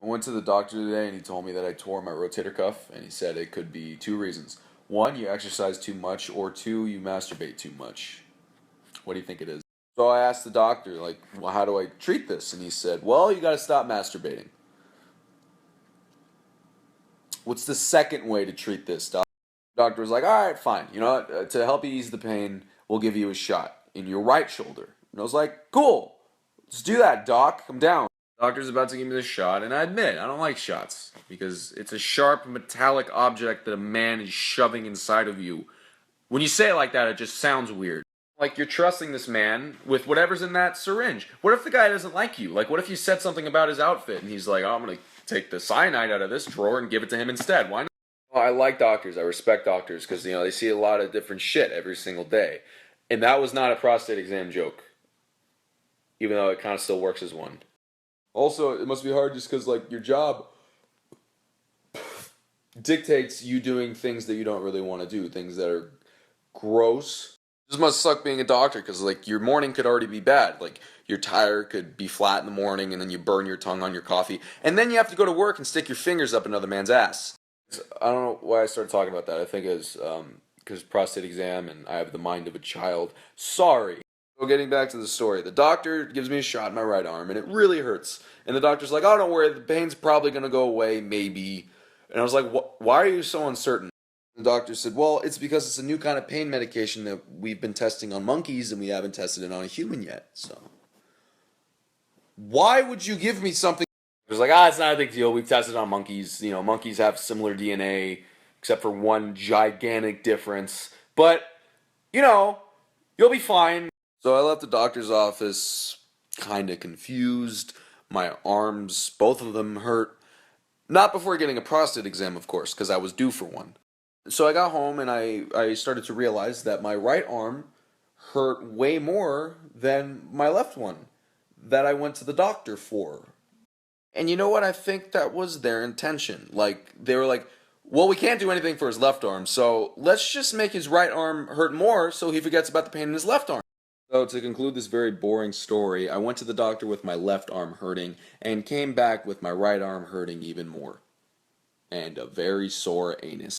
I went to the doctor today and he told me that I tore my rotator cuff, and he said it could be two reasons. One, you exercise too much, or two, you masturbate too much. What do you think it is? So I asked the doctor, like, well, how do I treat this? And he said, well, you gotta stop masturbating. What's the second way to treat this, doc? The doctor was like, all right, fine. You know what? To help you ease the pain, we'll give you a shot in your right shoulder. And I was like, cool. Let's do that, doc. I'm down. The doctor's about to give me the shot, and I admit, I don't like shots because it's a sharp metallic object that a man is shoving inside of you. When you say it like that, it just sounds weird. Like you're trusting this man with whatever's in that syringe. What if the guy doesn't like you? Like, what if you said something about his outfit and he's like, oh, I'm gonna take the cyanide out of this drawer and give it to him instead? Why not? Well, I like doctors. I respect doctors because, they see a lot of different shit every single day. And that was not a prostate exam joke, even though it kind of still works as one. Also, it must be hard just because, like, your job dictates you doing things that you don't really want to do, things that are gross. This must suck being a doctor because, like, your morning could already be bad. Like, your tire could be flat in the morning and then you burn your tongue on your coffee. And then you have to go to work and stick your fingers up another man's ass. I don't know why I started talking about that. I think it's because prostate exam and I have the mind of a child. Sorry. So getting back to the story, the doctor gives me a shot in my right arm and it really hurts. And the doctor's like, oh, don't worry, the pain's probably going to go away, maybe. And I was like, why are you so uncertain? The doctor said, well, it's because it's a new kind of pain medication that we've been testing on monkeys and we haven't tested it on a human yet. So, why would you give me something? It was like, it's not a big deal. We've tested on monkeys. Monkeys have similar DNA, except for one gigantic difference. But, you'll be fine. So I left the doctor's office kind of confused. My arms, both of them hurt. Not before getting a prostate exam, of course, because I was due for one. So I got home and I started to realize that my right arm hurt way more than my left one that I went to the doctor for. And you know what? I think that was their intention. Like, they were like, well, we can't do anything for his left arm, so let's just make his right arm hurt more so he forgets about the pain in his left arm. So to conclude this very boring story, I went to the doctor with my left arm hurting and came back with my right arm hurting even more. And a very sore anus.